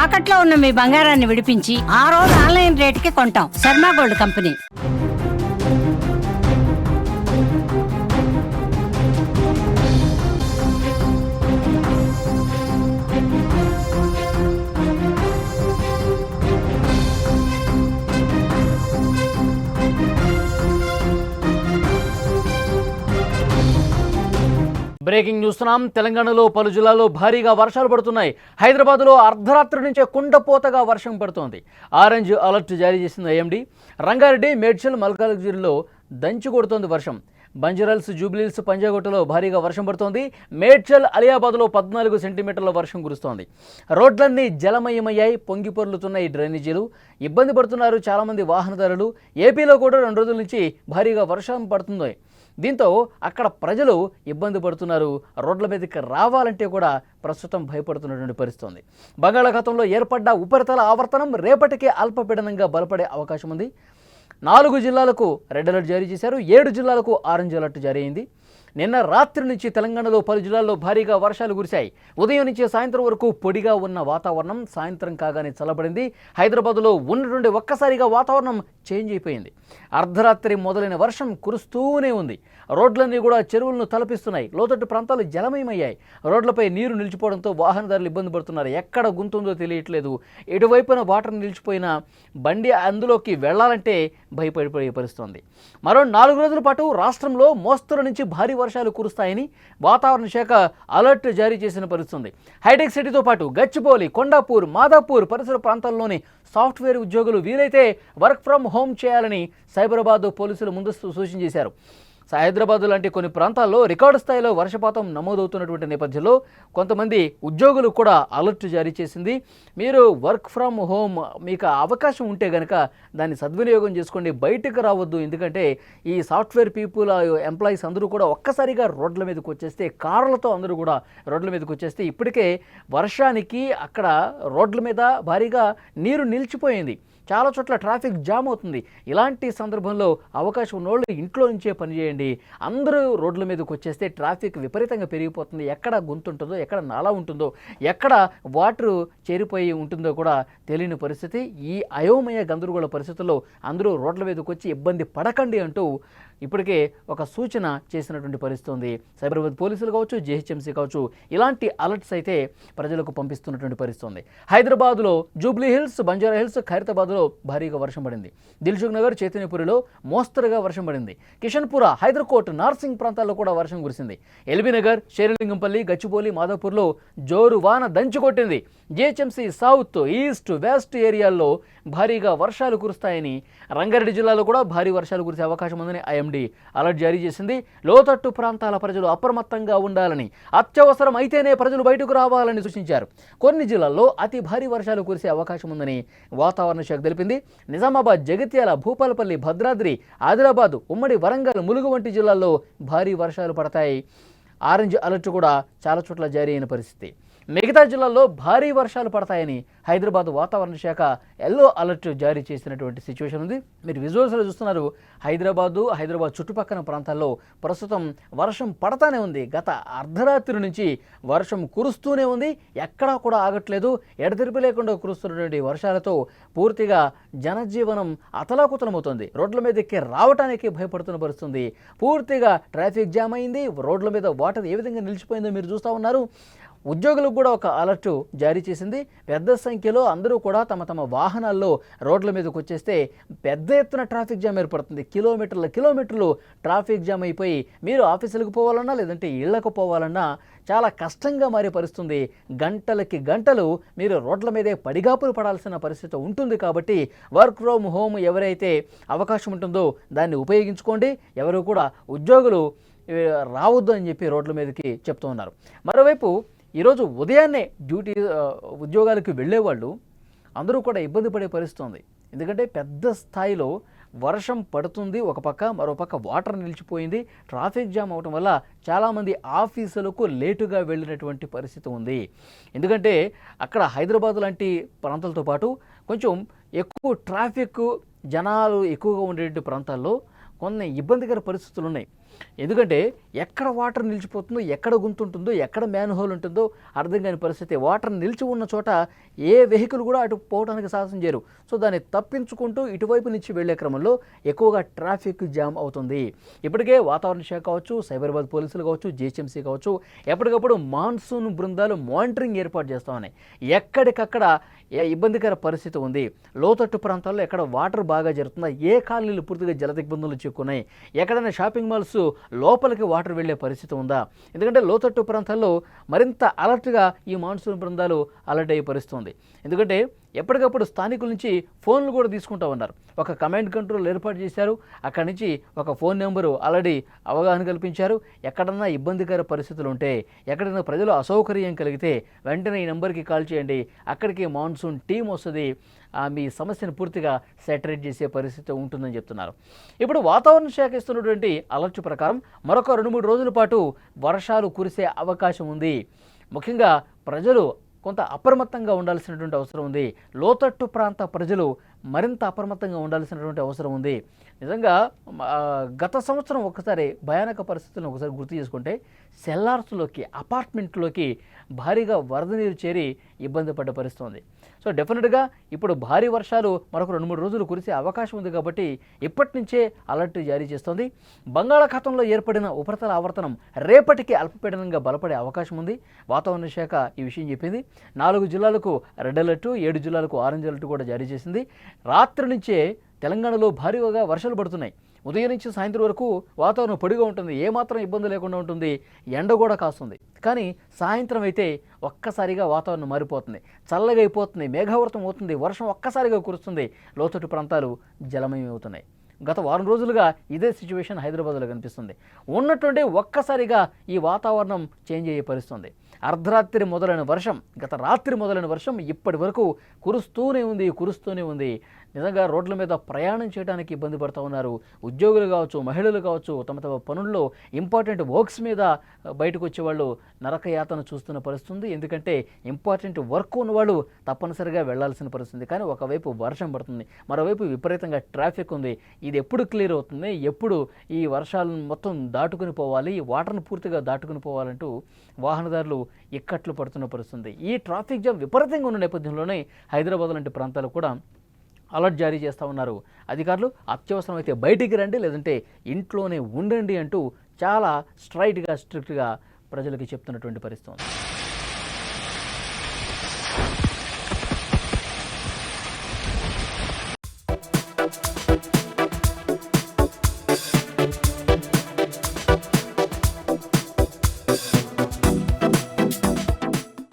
తాకట్లో ఉన్న మీ బంగారాన్ని విడిపించి ఆ రోజు ఆన్లైన్ రేటుకి కొంటాం. Sharma gold company. బ్రేకింగ్ చూస్తున్నాం. తెలంగాణలో పలు జిల్లాల్లో భారీగా వర్షాలు పడుతున్నాయి. హైదరాబాద్లో అర్ధరాత్రి నుంచే కుండపోతగా వర్షం పడుతోంది. ఆరెంజ్ అలర్ట్ జారీ చేసింది ఐఎండీ. రంగారెడ్డి, మేడ్చల్, మల్కాజ్గిరిలో దంచి కొడుతోంది వర్షం. బంజారాల్స్, జూబ్లీహిల్స్, పంజాగుట్టలో భారీగా వర్షం పడుతోంది. మేడ్చల్, అలియాబాద్లో 14 సెంటీమీటర్ల వర్షం కురుస్తోంది. రోడ్లన్నీ జలమయమయ్యాయి. పొంగి పొర్లుతున్నాయి డ్రైనేజీలు. ఇబ్బంది పడుతున్నారు చాలామంది వాహనదారులు. ఏపీలో కూడా 2 రోజుల నుంచి భారీగా వర్షం పడుతుంది. దీంతో అక్కడ ప్రజలు ఇబ్బంది పడుతున్నారు. రోడ్ల మీదకి రావాలంటే కూడా ప్రస్తుతం భయపడుతున్నటువంటి పరిస్థితి ఉంది. బంగాళాఖాతంలో ఏర్పడ్డ ఉపరితల ఆవర్తనం రేపటికే అల్పపీడనంగా బలపడే అవకాశం ఉంది. 4 జిల్లాలకు రెడ్ అలర్ట్ జారీ చేశారు. 7 జిల్లాలకు ఆరెంజ్ అలర్ట్ జారీ అయింది. నిన్న రాత్రి నుంచి తెలంగాణలో పలు జిల్లాల్లో భారీగా వర్షాలు కురిశాయి. ఉదయం నుంచి సాయంత్రం వరకు పొడిగా ఉన్న వాతావరణం సాయంత్రం కాగానే చల్లబడింది. హైదరాబాద్లో ఉన్నటువంటి ఒక్కసారిగా వాతావరణం చేంజ్ అయిపోయింది. అర్ధరాత్రి మొదలైన వర్షం కురుస్తూనే ఉంది. రోడ్లన్నీ కూడా చెరువులను తలపిస్తున్నాయి. లోతట్టు ప్రాంతాలు జలమయమయ్యాయి. రోడ్లపై నీరు నిలిచిపోవడంతో వాహనదారులు ఇబ్బంది పడుతున్నారు. ఎక్కడ గుంతుందో తెలియట్లేదు. ఎటువైపున వాటర్ నిలిచిపోయిన బండి అందులోకి వెళ్లాలంటే భయపడిపోయే పరిస్థితుంది. మరో 4 రోజుల పాటు రాష్ట్రంలో మోస్తరు నుంచి భారీ వర్షాలు కురుస్తాయని వాతావరణ శాఖ అలర్ట్ జారీ చేసిన పరిస్థితుంది. హైటెక్ సిటీతో పాటు గచ్చిబౌలి, కొండాపూర్, మాదాపూర్ పరిసర ప్రాంతాల్లోని సాఫ్ట్వేర్ ఉద్యోగులు వీలైతే వర్క్ ఫ్రం హోమ్ చేయాలని సైబరాబాద్ పోలీసులు ముందస్తు సూచన చేశారు. హైదరాబాద్ లాంటి కొన్ని ప్రాంతాల్లో రికార్డు స్థాయిలో వర్షపాతం నమోదవుతున్నటువంటి నేపథ్యంలో కొంతమంది ఉద్యోగులు కూడా అలర్ట్ జారీ చేసింది. మీరు వర్క్ ఫ్రమ్ హోమ్ మీకు అవకాశం ఉంటే కనుక దాన్ని సద్వినియోగం చేసుకోండి, బయటకు రావద్దు. ఎందుకంటే ఈ సాఫ్ట్వేర్ పీపుల్ ఎంప్లాయీస్ అందరూ కూడా ఒక్కసారిగా రోడ్ల మీదకి వచ్చేస్తే, కార్లతో అందరూ కూడా రోడ్ల మీదకి వచ్చేస్తే ఇప్పటికే వర్షానికి అక్కడ రోడ్ల మీద భారీగా నీరు నిలిచిపోయింది. చాలా చోట్ల ట్రాఫిక్ జామ్ అవుతుంది. ఇలాంటి సందర్భంలో అవకాశం ఉన్నోళ్ళు ఇంట్లో నుంచే పనిచేయండి. అందరూ రోడ్ల మీదకి వచ్చేస్తే ట్రాఫిక్ విపరీతంగా పెరిగిపోతుంది. ఎక్కడ గుంత ఉంటుందో, ఎక్కడ నాలా ఉంటుందో, ఎక్కడ వాటర్ చేరిపోయి ఉంటుందో కూడా తెలియని పరిస్థితి. ఈ అయోమయ గందరగోళ పరిస్థితుల్లో అందరూ రోడ్ల మీదకి వచ్చి ఇబ్బంది పడకండి అంటూ ఇప్పటికే ఒక సూచన చేసినటువంటి పరిస్థితి ఉంది. సైబరాబాద్ పోలీసులు కావచ్చు, జీహెచ్ఎంసీ కావచ్చు, ఇలాంటి అలర్ట్స్ అయితే ప్రజలకు పంపిస్తున్నటువంటి పరిస్థితి ఉంది. హైదరాబాద్లో జూబ్లీహిల్స్, బంజారాహిల్స్, ఖైరతాబాద్లో భారీగా వర్షం పడింది. దిల్సుఖ్ నగర్, చైతన్యపురిలో మోస్తరుగా వర్షం పడింది. కిషన్పుర, హైదర్కోట్, నార్సింగ్ ప్రాంతాల్లో కూడా వర్షం కురిసింది. ఎల్బీనగర్, షేర్లింగంపల్లి, గచ్చిబౌలి, మాదాపూర్లో జోరు వాన దంచుకొట్టింది. జీహెచ్ఎంసీ సౌత్, ఈస్ట్, వెస్ట్ ఏరియాల్లో భారీగా వర్షాలు కురుస్తాయని, రంగారెడ్డి జిల్లాలో కూడా భారీ వర్షాలు కురిసే అవకాశం ఉందని ఐఎండీ అలర్ట్ జారీ చేసింది. లోతట్టు ప్రాంతాల ప్రజలు అప్రమత్తంగా ఉండాలని, అత్యవసరం అయితేనే ప్రజలు బయటకు రావాలని సూచించారు. కొన్ని జిల్లాల్లో అతి భారీ వర్షాలు కురిసే అవకాశం ఉందని వాతావరణ శాఖ తెలిపింది. నిజామాబాద్, జగిత్యాల, భూపాలపల్లి, భద్రాద్రి, ఆదిలాబాద్, ఉమ్మడి వరంగల్, ములుగు వంటి జిల్లాల్లో భారీ వర్షాలు పడతాయి. ఆరెంజ్ అలర్ట్ కూడా చాలా చోట్ల జారీ అయిన పరిస్థితి. మిగతా జిల్లాల్లో భారీ వర్షాలు పడతాయని హైదరాబాద్ వాతావరణ శాఖ ఎల్లో అలర్ట్ జారీ చేసినటువంటి సిచ్యువేషన్ ఉంది. మీరు విజువల్స్లో చూస్తున్నారు. హైదరాబాద్ చుట్టుపక్కల ప్రాంతాల్లో ప్రస్తుతం వర్షం పడతానే ఉంది. గత అర్ధరాత్రి నుంచి వర్షం కురుస్తూనే ఉంది. ఎక్కడా కూడా ఆగట్లేదు. ఎడతెరిపి లేకుండా కురుస్తున్నటువంటి వర్షాలతో పూర్తిగా జనజీవనం అతలాకుతలమవుతుంది. రోడ్ల మీదకి రావడానికి భయపడుతున్న పరిస్థితుంది. పూర్తిగా ట్రాఫిక్ జామ్ అయింది. రోడ్ల మీద వాటర్ ఏ విధంగా నిలిచిపోయిందో మీరు చూస్తూ ఉన్నారు. ఉద్యోగులకు కూడా ఒక అలర్ట్ జారీ చేసింది. పెద్ద సంఖ్యలో అందరూ కూడా తమ వాహనాల్లో రోడ్ల మీదకి వచ్చేస్తే పెద్ద ఎత్తున ట్రాఫిక్ జామ్ ఏర్పడుతుంది. కిలోమీటర్లు ట్రాఫిక్ జామ్ అయిపోయి మీరు ఆఫీసులకు పోవాలన్నా లేదంటే ఇళ్లకు పోవాలన్నా చాలా కష్టంగా మారే పరిస్థితుంది. గంటలకి గంటలు మీరు రోడ్ల మీదే పడిగాపులు పడాల్సిన పరిస్థితి ఉంటుంది. కాబట్టి వర్క్ ఫ్రమ్ హోమ్ ఎవరైతే అవకాశం ఉంటుందో దాన్ని ఉపయోగించుకోండి. ఎవరు కూడా ఉద్యోగులు రావద్దు అని చెప్పి రోడ్ల మీదకి చెప్తూ ఉన్నారు. మరోవైపు ఈరోజు ఉదయాన్నే ఉద్యోగాలకు వెళ్ళేవాళ్ళు అందరూ కూడా ఇబ్బంది పడే పరిస్థితి ఉంది. ఎందుకంటే పెద్ద స్థాయిలో వర్షం పడుతుంది. ఒక పక్క, మరోపక్క వాటర్ నిలిచిపోయింది. ట్రాఫిక్ జామ్ అవటం వల్ల చాలామంది ఆఫీసులకు లేటుగా వెళ్ళినటువంటి పరిస్థితి ఉంది. ఎందుకంటే అక్కడ హైదరాబాద్ లాంటి ప్రాంతాలతో పాటు కొంచెం ఎక్కువ ట్రాఫిక్, జనాలు ఎక్కువగా ఉండేటువంటి ప్రాంతాల్లో కొన్ని ఇబ్బందికర పరిస్థితులు ఉన్నాయి. ఎందుకంటే ఎక్కడ వాటర్ నిలిచిపోతుందో, ఎక్కడ గుంతుంటుందో, ఎక్కడ మ్యాన్ హోల్ ఉంటుందో అర్థం కాని పరిస్థితి. వాటర్ నిలిచి ఉన్న చోట ఏ వెహికల్ కూడా అటు పోవడానికి సాహసం చేయరు. సో దాన్ని తప్పించుకుంటూ ఇటువైపు నుంచి వెళ్లే క్రమంలో ఎక్కువగా ట్రాఫిక్ జామ్ అవుతుంది. ఇప్పటికే వాతావరణ శాఖ కావచ్చు, సైబరాబాద్ పోలీసులు కావచ్చు, జిహెచ్ఎంసీ కావచ్చు ఎప్పటికప్పుడు మాన్సూన్ బృందాలు మానిటరింగ్ ఏర్పాటు చేస్తూ ఉన్నాయి. ఎక్కడికక్కడ ఇబ్బందికర పరిస్థితి ఉంది. లోతట్టు ప్రాంతాల్లో ఎక్కడ వాటర్ బాగా జరుగుతుందా, ఏ కాలనీలు పూర్తిగా జల దిగ్బంధులు చిక్కున్నాయి, ఎక్కడైనా షాపింగ్ మాల్స్ లోపలికి వాటర్ వెళ్ళే పరిస్థితి ఉందా. ఎందుకంటే లోతట్టు ప్రాంతాల్లో మరింత అలర్ట్గా ఈ మాన్సూన్ బృందాలు అలర్ట్ అయ్యే పరిస్థితి ఉంది. ఎందుకంటే ఎప్పటికప్పుడు స్థానికుల నుంచి ఫోన్లు కూడా తీసుకుంటూ ఉన్నారు. ఒక కమాండ్ కంట్రోల్ ఏర్పాటు చేశారు. అక్కడి నుంచి ఒక ఫోన్ నెంబరు ఆల్రెడీ అవగాహన కల్పించారు. ఎక్కడన్నా ఇబ్బందికర పరిస్థితులు ఉంటే, ఎక్కడైనా ప్రజలు అసౌకర్యం కలిగితే వెంటనే ఈ నెంబర్కి కాల్ చేయండి. అక్కడికి మాన్సూన్ టీం వస్తుంది, మీ సమస్యను పూర్తిగా సెటరేట్ చేసే పరిస్థితి ఉంటుందని చెప్తున్నారు. ఇప్పుడు వాతావరణ శాఖ ఇస్తున్నటువంటి అలర్ట్ ప్రకారం మరొక 2-3 రోజుల పాటు వర్షాలు కురిసే అవకాశం ఉంది. ముఖ్యంగా ప్రజలు కొంత అప్రమత్తంగా ఉండాల్సినటువంటి అవసరం ఉంది. లోతట్టు ప్రాంత ప్రజలు మరింత అప్రమత్తంగా ఉండాల్సినటువంటి అవసరం ఉంది. నిజంగా గత సంవత్సరం ఒకసారి భయానక పరిస్థితులను ఒకసారి గుర్తు చేసుకుంటే సెల్లార్స్లోకి, అపార్ట్మెంట్లోకి భారీగా వరద నీరు చేరి ఇబ్బంది పడ్డ పరిస్థితి ఉంది. సో డెఫినెట్గా ఇప్పుడు భారీ వర్షాలు మరొక 2-3 రోజులు కురిసే అవకాశం ఉంది కాబట్టి ఇప్పటి నుంచే అలర్ట్ జారీ చేస్తోంది. బంగాళాఖాతంలో ఏర్పడిన ఉపరితల ఆవర్తనం రేపటికి అల్పపీడనంగా బలపడే అవకాశం ఉంది. వాతావరణ శాఖ ఈ విషయం చెప్పింది. 4 జిల్లాలకు రెడ్ అలర్టు, 7 జిల్లాలకు ఆరెంజ్ అలర్టు కూడా జారీ చేసింది. రాత్రి నుంచే తెలంగాణలో భారీగా వర్షాలు పడుతున్నాయి. ఉదయం నుంచి సాయంత్రం వరకు వాతావరణం పొడిగా ఉంటుంది, ఏమాత్రం ఇబ్బంది లేకుండా ఉంటుంది, ఎండ కూడా కాస్తుంది. కానీ సాయంత్రం అయితే ఒక్కసారిగా వాతావరణం మారిపోతుంది, చల్లగా అయిపోతుంది, మేఘావృతం అవుతుంది, వర్షం ఒక్కసారిగా కురుస్తుంది, లోతట్టు ప్రాంతాలు జలమయం అవుతున్నాయి. గత వారం రోజులుగా ఇదే సిచ్యువేషన్ హైదరాబాద్లో కనిపిస్తుంది. ఉన్నట్టుండి ఒక్కసారిగా ఈ వాతావరణం చేంజ్ అయ్యే పరిస్థితుంది. అర్ధరాత్రి మొదలైన వర్షం, గత రాత్రి మొదలైన వర్షం ఇప్పటి వరకు కురుస్తూనే ఉంది. నిజంగా రోడ్ల మీద ప్రయాణం చేయడానికి ఇబ్బంది పడుతూ ఉన్నారు. ఉద్యోగులు కావచ్చు, మహిళలు కావచ్చు, తమ పనుల్లో ఇంపార్టెంట్ వర్క్స్ మీద బయటకు వచ్చేవాళ్ళు నరకయాతన చూస్తున్న పరిస్థితుంది. ఎందుకంటే ఇంపార్టెంట్ వర్క్ ఉన్నవాళ్ళు తప్పనిసరిగా వెళ్లాల్సిన పరిస్థితుంది. కానీ ఒకవైపు వర్షం పడుతుంది, మరోవైపు విపరీతంగా ట్రాఫిక్ ఉంది. ఇది ఎప్పుడు క్లియర్ అవుతుంది, ఎప్పుడు ఈ వర్షాలను మొత్తం దాటుకుని పోవాలి, వాటర్ను పూర్తిగా దాటుకుని పోవాలంటూ వాహనదారులు ఇక్కట్లు పడుతున్న పరిస్థితుంది. ఈ ట్రాఫిక్ జామ్ విపరీతంగా ఉన్న నేపథ్యంలోనే హైదరాబాద్ లాంటి ప్రాంతాలు కూడా అలర్ట్ జారీ చేస్తూ ఉన్నారు. అధికారులు అత్యవసరం అయితే బయటికి రండి, లేదంటే ఇంట్లోనే ఉండండి అంటూ చాలా స్ట్రైట్గా, స్ట్రిక్ట్గా ప్రజలకి చెప్తున్నటువంటి పరిస్థితి ఉంది.